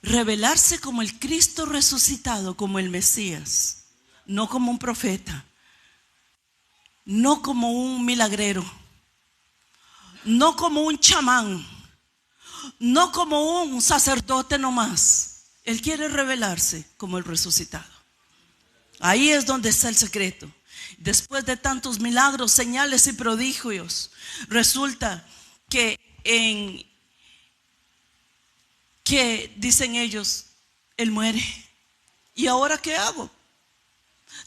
Revelarse como el Cristo resucitado, como el Mesías. No como un profeta, no como un milagrero, no como un chamán, no como un sacerdote nomás. Él quiere revelarse como el resucitado. Ahí es donde está el secreto. Después de tantos milagros, señales y prodigios, resulta que dicen ellos, Él muere. ¿Y ahora qué hago?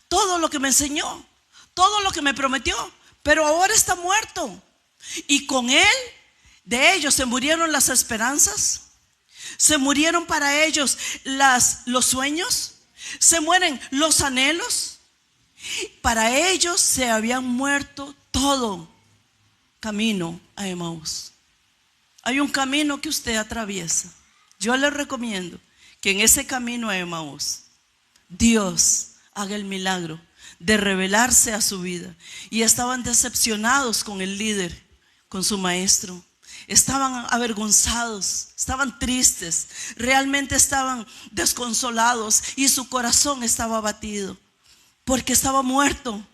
Todo lo que me enseñó, todo lo que me prometió, pero ahora está muerto. Y con Él, de ellos se murieron las esperanzas, se murieron para ellos los sueños, se mueren los anhelos. Para ellos se habían muerto todo camino a Emaús. Hay un camino que usted atraviesa. Yo le recomiendo que en ese camino a Emaús Dios haga el milagro de revelarse a su vida. Y estaban decepcionados con el líder, con su maestro. Estaban avergonzados, estaban tristes, realmente estaban desconsolados y su corazón estaba abatido porque estaba muerto.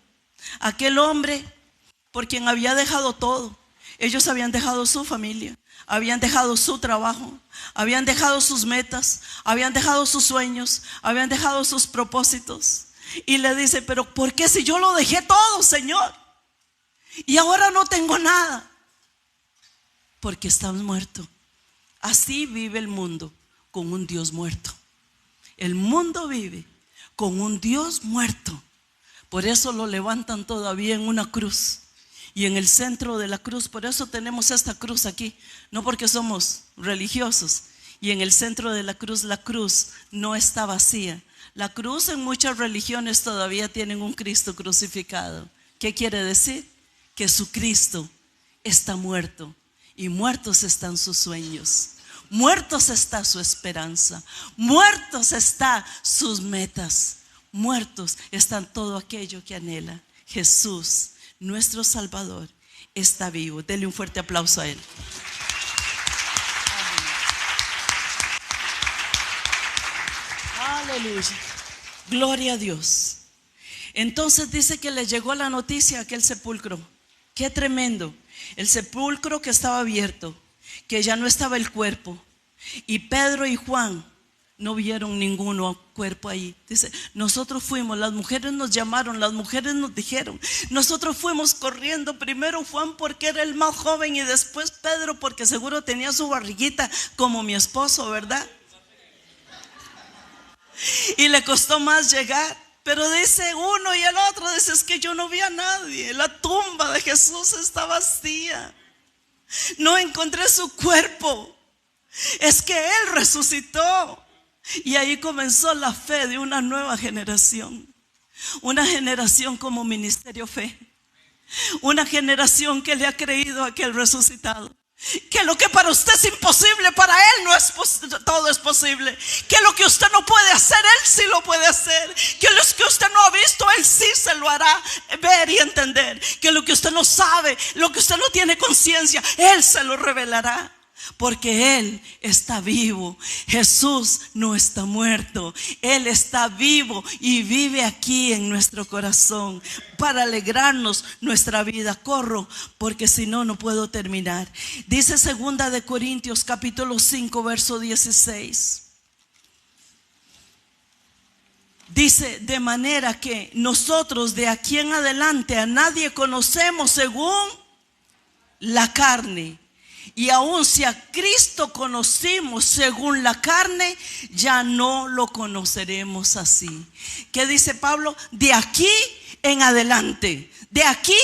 Aquel hombre por quien había dejado todo. Ellos habían dejado su familia, habían dejado su trabajo, habían dejado sus metas, habían dejado sus sueños, habían dejado sus propósitos. Y le dice, pero ¿por qué si yo lo dejé todo, Señor? Y ahora no tengo nada. Porque estás muerto. Así vive el mundo, con un Dios muerto. El mundo vive con un Dios muerto. Por eso lo levantan todavía en una cruz. Y en el centro de la cruz, por eso tenemos esta cruz aquí. No porque somos religiosos. Y en el centro de la cruz no está vacía. La cruz en muchas religiones todavía tienen un Cristo crucificado. ¿Qué quiere decir? Que su Cristo está muerto. Y muertos están sus sueños, muertos está su esperanza, muertos están sus metas, muertos están todo aquello que anhela. Jesús, nuestro Salvador, está vivo. Dele un fuerte aplauso a Él. Aleluya. Gloria a Dios. Entonces dice que le llegó la noticia a aquel sepulcro. Qué tremendo. El sepulcro que estaba abierto, que ya no estaba el cuerpo. Y Pedro y Juan no vieron ninguno cuerpo ahí. Dice, nosotros fuimos, las mujeres nos llamaron, las mujeres nos dijeron. Nosotros fuimos corriendo, primero Juan porque era el más joven y después Pedro porque seguro tenía su barriguita como mi esposo, ¿verdad? Y le costó más llegar. Pero dice uno y el otro, dice, es que yo no vi a nadie. La tumba de Jesús está vacía. No encontré su cuerpo. Es que Él resucitó. Y ahí comenzó la fe de una nueva generación. Una generación como Ministerio Fe. Una generación que le ha creído a aquel resucitado. Que lo que para usted es imposible, para Él no es todo es posible. Que lo que usted no puede hacer, Él sí lo puede hacer. Que lo que usted no ha visto, Él sí se lo hará ver y entender. Que lo que usted no sabe, lo que usted no tiene conciencia, Él se lo revelará. Porque Él está vivo. Jesús no está muerto. Él está vivo y vive aquí en nuestro corazón para alegrarnos nuestra vida. Corro porque si no, no puedo terminar. Dice 2 de Corintios capítulo 5 verso 16. Dice: de manera que nosotros de aquí en adelante a nadie conocemos según la carne. Y aun si a Cristo conocimos según la carne, ya no lo conoceremos así. ¿Qué dice Pablo? De aquí en adelante. De aquí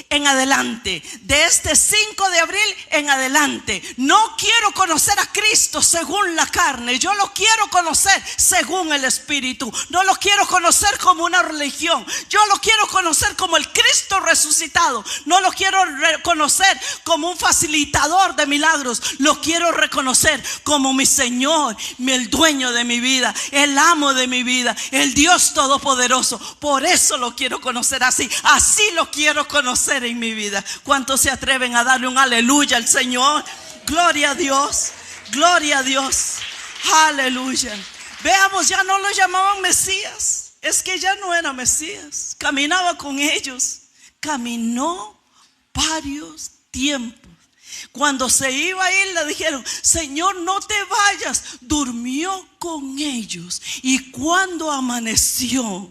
en adelante, de este 5 de abril en adelante, no quiero conocer a Cristo según la carne. Yo lo quiero conocer según el Espíritu. No lo quiero conocer como una religión. Yo lo quiero conocer como el Cristo resucitado. No lo quiero reconocer como un facilitador de milagros. Lo quiero reconocer como mi Señor, el dueño de mi vida, el amo de mi vida, el Dios todopoderoso. Por eso lo quiero conocer así. Así lo quiero conocer en mi vida. ¿Cuántos se atreven a darle un aleluya al Señor? Gloria a Dios, gloria a Dios, aleluya. Veamos, ya no lo llamaban Mesías. Es que ya no era Mesías. Caminaba con ellos. Caminó varios tiempos. Cuando se iba a ir, le dijeron: Señor, no te vayas. Durmió con ellos. Y cuando amaneció,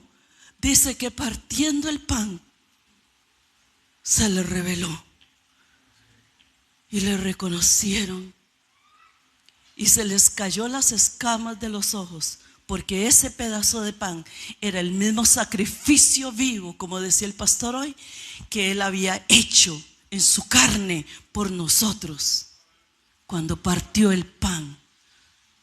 dice que partiendo el pan, se le reveló y le reconocieron y se les cayó las escamas de los ojos, porque ese pedazo de pan era el mismo sacrificio vivo, como decía el pastor hoy, que Él había hecho en su carne por nosotros. Cuando partió el pan,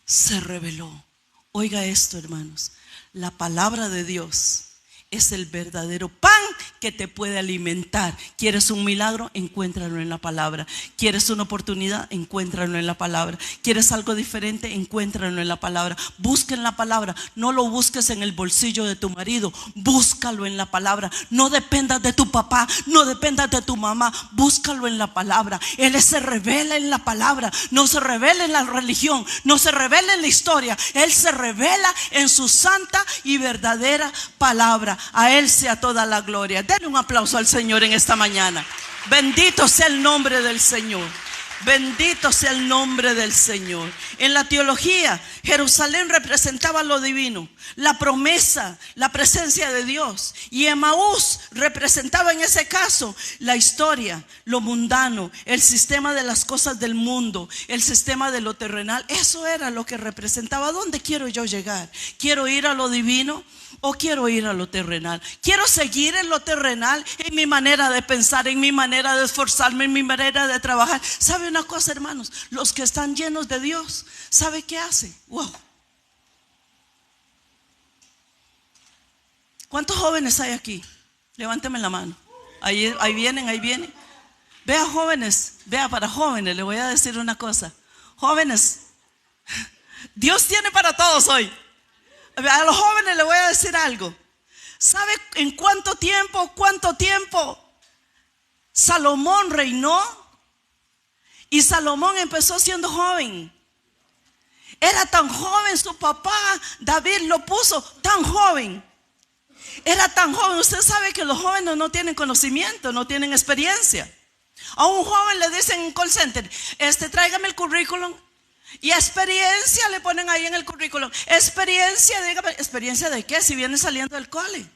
se reveló. Oiga esto, hermanos, la palabra de Dios es el verdadero pan que te puede alimentar. ¿Quieres un milagro? Encuéntralo en la palabra. ¿Quieres una oportunidad? Encuéntralo en la palabra. ¿Quieres algo diferente? Encuéntralo en la palabra. Busca en la palabra. No lo busques en el bolsillo de tu marido. Búscalo en la palabra. No dependas de tu papá. No dependas de tu mamá. Búscalo en la palabra. Él se revela en la palabra. No se revela en la religión. No se revela en la historia. Él se revela en su santa y verdadera palabra. A Él sea toda la gloria. Denle un aplauso al Señor en esta mañana. Bendito sea el nombre del Señor. Bendito sea el nombre del Señor. En la teología, Jerusalén representaba lo divino, la promesa, la presencia de Dios. Y Emaús representaba en ese caso la historia, lo mundano, el sistema de las cosas del mundo, el sistema de lo terrenal. Eso era lo que representaba. ¿A dónde quiero yo llegar? ¿Quiero ir a lo divino o quiero ir a lo terrenal? Quiero seguir en lo terrenal, en mi manera de pensar, en mi manera de esforzarme, en mi manera de trabajar. ¿Sabe una cosa, hermanos? Los que están llenos de Dios, ¿sabe qué hace? Wow. ¿Cuántos jóvenes hay aquí? Levánteme la mano. Ahí vienen, ahí vienen. Vea, jóvenes, vea, para jóvenes le voy a decir una cosa. Jóvenes, Dios tiene para todos hoy. A los jóvenes les voy a decir algo. ¿Sabe en cuánto tiempo Salomón reinó? Y Salomón empezó siendo joven. Era tan joven, su papá David lo puso tan joven. Era tan joven. Usted sabe que los jóvenes no tienen conocimiento, no tienen experiencia. A un joven le dicen en call center: tráigame el currículum. Y experiencia le ponen ahí en el currículum. Experiencia, dígame, ¿experiencia de qué? Si viene saliendo del cole.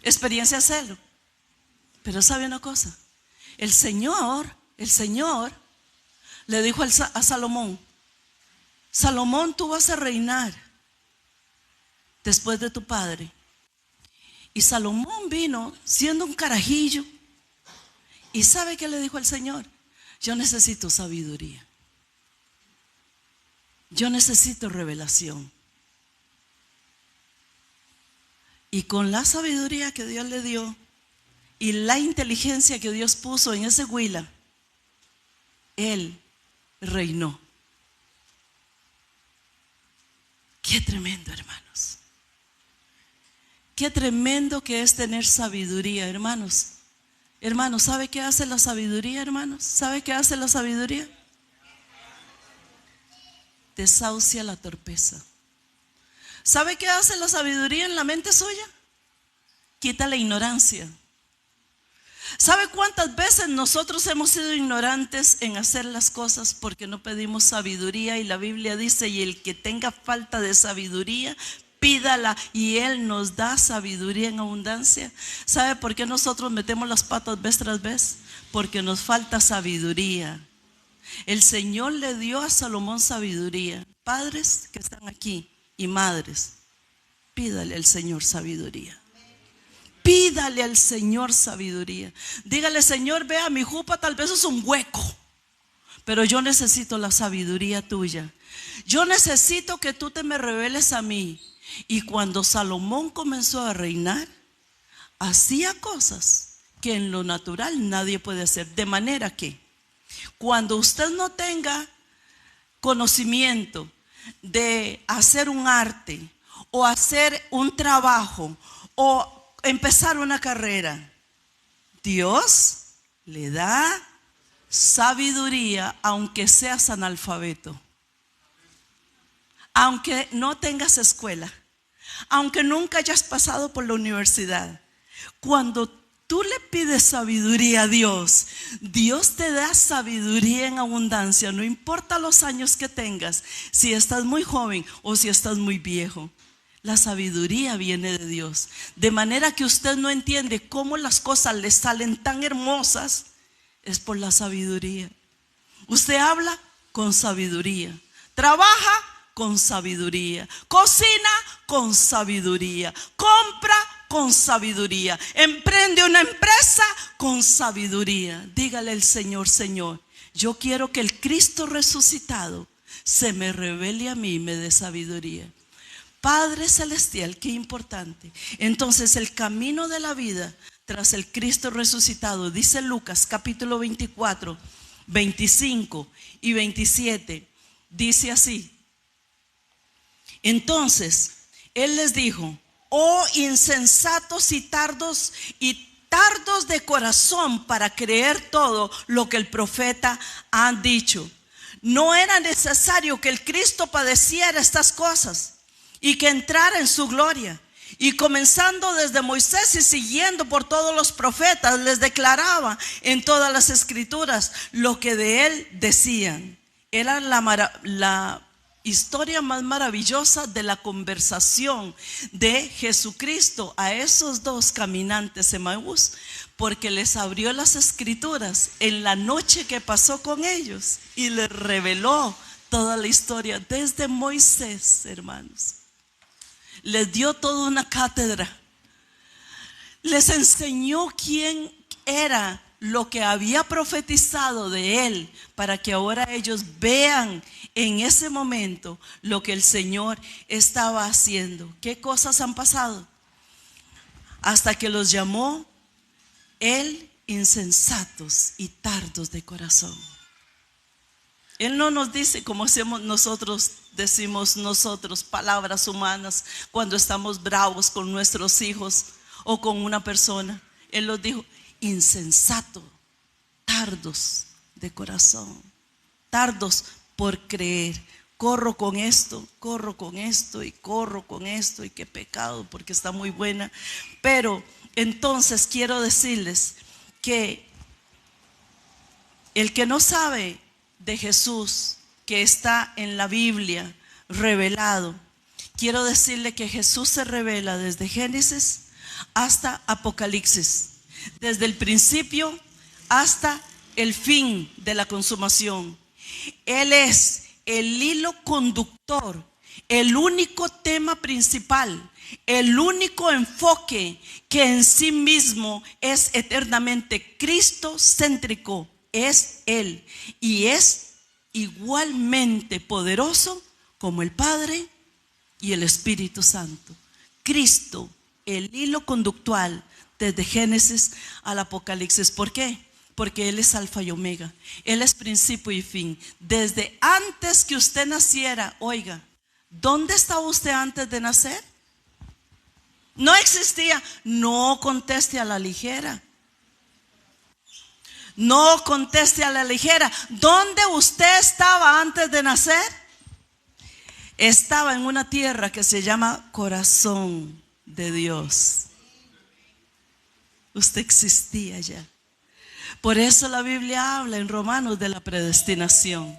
Experiencia cero. Pero ¿sabe una cosa? El Señor le dijo a Salomón: Salomón, tú vas a reinar después de tu padre. Y Salomón vino siendo un carajillo. ¿Y sabe qué le dijo el Señor? Yo necesito sabiduría. Yo necesito revelación. Y con la sabiduría que Dios le dio y la inteligencia que Dios puso en ese huila, Él reinó. Qué tremendo, hermanos. Qué tremendo que es tener sabiduría, hermanos. Hermanos, ¿sabe qué hace la sabiduría, hermanos? ¿Sabe qué hace la sabiduría? Desahucia la torpeza. ¿Sabe qué hace la sabiduría en la mente suya? Quita la ignorancia. ¿Sabe cuántas veces nosotros hemos sido ignorantes en hacer las cosas porque no pedimos sabiduría? Y la Biblia dice, y el que tenga falta de sabiduría, pídala, y Él nos da sabiduría en abundancia. ¿Sabe por qué nosotros metemos las patas vez tras vez? Porque nos falta sabiduría. El Señor le dio a Salomón sabiduría. Padres que están aquí y madres, pídale al Señor sabiduría. Pídale al Señor sabiduría. Dígale: Señor, vea, mi jupa tal vez es un hueco, pero yo necesito la sabiduría tuya. Yo necesito que tú te me reveles a mí. Y cuando Salomón comenzó a reinar, hacía cosas que en lo natural nadie puede hacer. De manera que cuando usted no tenga conocimiento de hacer un arte o hacer un trabajo o empezar una carrera, Dios le da sabiduría, aunque seas analfabeto, aunque no tengas escuela, aunque nunca hayas pasado por la universidad. Cuando tú le pides sabiduría a Dios, Dios te da sabiduría en abundancia. No importa los años que tengas, si estás muy joven o si estás muy viejo, la sabiduría viene de Dios. De manera que usted no entiende cómo las cosas le salen tan hermosas, es por la sabiduría. Usted habla con sabiduría, trabaja con sabiduría, cocina con sabiduría, compra con sabiduría, emprende una empresa con sabiduría. Dígale al Señor: Señor, yo quiero que el Cristo resucitado se me revele a mí y me dé sabiduría. Padre celestial, qué importante. Entonces, el camino de la vida tras el Cristo resucitado, dice Lucas capítulo 24, 25 y 27, dice así: entonces Él les dijo: oh insensatos y tardos de corazón para creer todo lo que el profeta ha dicho. ¿No era necesario que el Cristo padeciera estas cosas y que entrara en su gloria? Y comenzando desde Moisés y siguiendo por todos los profetas, les declaraba en todas las escrituras lo que de él decían. Era la historia más maravillosa de la conversación de Jesucristo a esos dos caminantes Emaús, porque les abrió las escrituras en la noche que pasó con ellos y les reveló toda la historia desde Moisés, hermanos. Les dio toda una cátedra, les enseñó quién era, lo que había profetizado de él, para que ahora ellos vean en ese momento lo que el Señor estaba haciendo. ¿Qué cosas han pasado? Hasta que los llamó él insensatos y tardos de corazón. Él no nos dice como decimos nosotros, palabras humanas cuando estamos bravos con nuestros hijos o con una persona. Él los dijo: insensato, tardos de corazón, tardos por creer. Corro con esto y corro con esto, y qué pecado, porque está muy buena. Pero entonces quiero decirles que el que no sabe de Jesús, que está en la Biblia revelado, quiero decirle que Jesús se revela desde Génesis hasta Apocalipsis, desde el principio hasta el fin de la consumación. Él es el hilo conductor, el único tema principal, el único enfoque que en sí mismo es eternamente cristocéntrico. Es Él, y es igualmente poderoso como el Padre y el Espíritu Santo. Cristo, el hilo conductual desde Génesis al Apocalipsis. ¿Por qué? Porque Él es alfa y omega. Él es principio y fin. Desde antes que usted naciera, oiga, ¿dónde estaba usted antes de nacer? No existía. No conteste a la ligera. No conteste a la ligera. ¿Dónde usted estaba antes de nacer? Estaba en una tierra que se llama corazón de Dios. Usted existía ya. Por eso la Biblia habla en Romanos de la predestinación.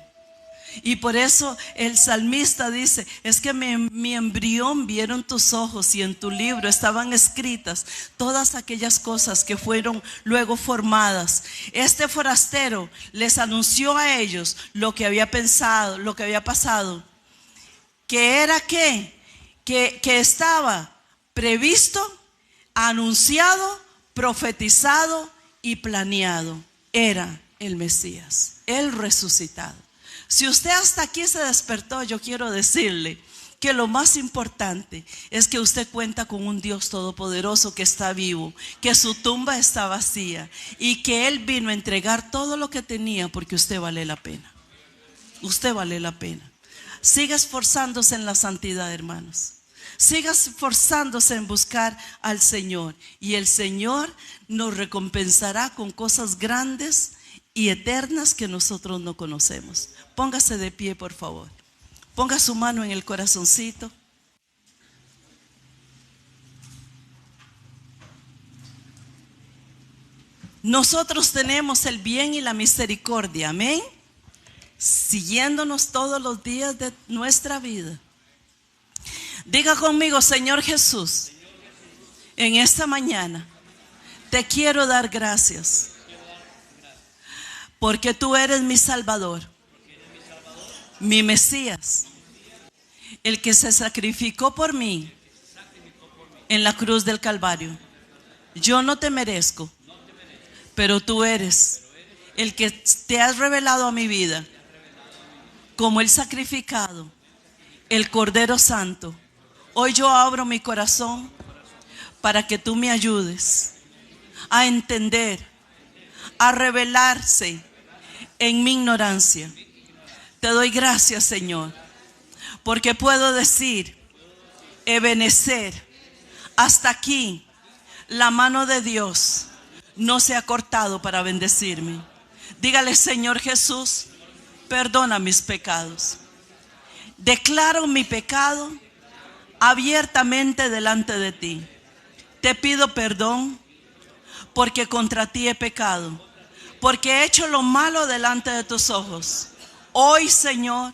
Y por eso el salmista dice, es que mi embrión vieron tus ojos y en tu libro estaban escritas todas aquellas cosas que fueron luego formadas. Este forastero les anunció a ellos lo que había pensado, lo que había pasado, que era que estaba previsto, anunciado, profetizado y planeado. Era el Mesías, el resucitado. Si usted hasta aquí se despertó, yo quiero decirle que lo más importante es que usted cuenta con un Dios todopoderoso que está vivo, que su tumba está vacía y que Él vino a entregar todo lo que tenía porque usted vale la pena. Usted vale la pena. Siga esforzándose en la santidad, hermanos. Siga esforzándose en buscar al Señor y el Señor nos recompensará con cosas grandes y eternas que nosotros no conocemos. Póngase de pie, por favor. Ponga su mano en el corazoncito. Nosotros tenemos el bien y la misericordia, amén, siguiéndonos todos los días de nuestra vida. Diga conmigo, Señor Jesús, en esta mañana te quiero dar gracias porque tú eres mi Salvador, mi Mesías, el que se sacrificó por mí en la cruz del Calvario. Yo no te merezco, pero tú eres el que te has revelado a mi vida como el sacrificado, el Cordero Santo. Hoy yo abro mi corazón para que tú me ayudes a entender, a revelarse en mi ignorancia. Te doy gracias, Señor, porque puedo decir, Ebenezer, hasta aquí la mano de Dios no se ha cortado para bendecirme. Dígale, Señor Jesús, perdona mis pecados. Declaro mi pecado abiertamente delante de ti. Te pido perdón porque contra ti he pecado, porque he hecho lo malo delante de tus ojos. Hoy, Señor,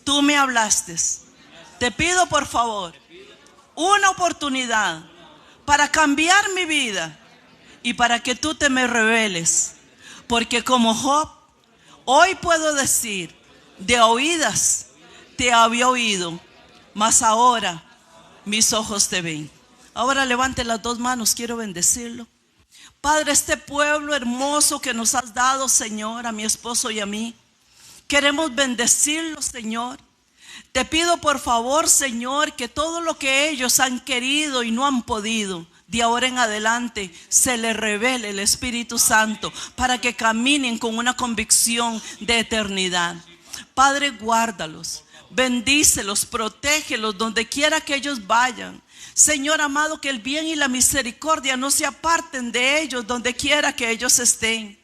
tú me hablaste. Te pido por favor una oportunidad para cambiar mi vida y para que tú te me reveles, porque como Job, hoy puedo decir, de oídas te había oído, mas ahora mis ojos te ven. Ahora levante las dos manos, quiero bendecirlo. Padre, este pueblo hermoso que nos has dado, Señor, a mi esposo y a mí, queremos bendecirlo, Señor. Te pido por favor, Señor, que todo lo que ellos han querido y no han podido, de ahora en adelante se les revele el Espíritu Santo para que caminen con una convicción de eternidad. Padre, guárdalos, bendícelos, protégelos donde quiera que ellos vayan. Señor amado, que el bien y la misericordia no se aparten de ellos donde quiera que ellos estén.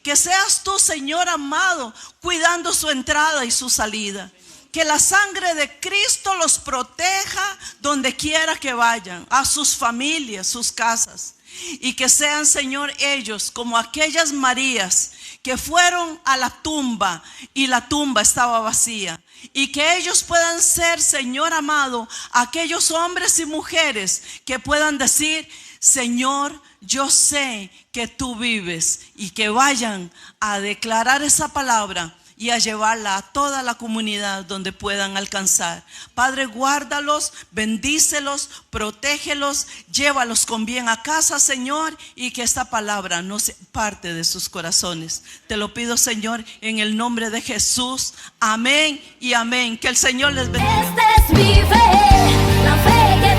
Que seas tú, Señor amado, cuidando su entrada y su salida. Que la sangre de Cristo los proteja donde quiera que vayan, a sus familias, sus casas. Y que sean, Señor, ellos como aquellas Marías que fueron a la tumba y la tumba estaba vacía. Y que ellos puedan ser, Señor amado, aquellos hombres y mujeres que puedan decir, Señor, yo sé que tú vives, y que vayan a declarar esa palabra y a llevarla a toda la comunidad donde puedan alcanzar. Padre, guárdalos, bendícelos, protégelos, llévalos con bien a casa, Señor, y que esta palabra no se parte de sus corazones. Te lo pido, Señor, en el nombre de Jesús. Amén y amén. Que el Señor les bendiga. Esta es mi fe, la fe que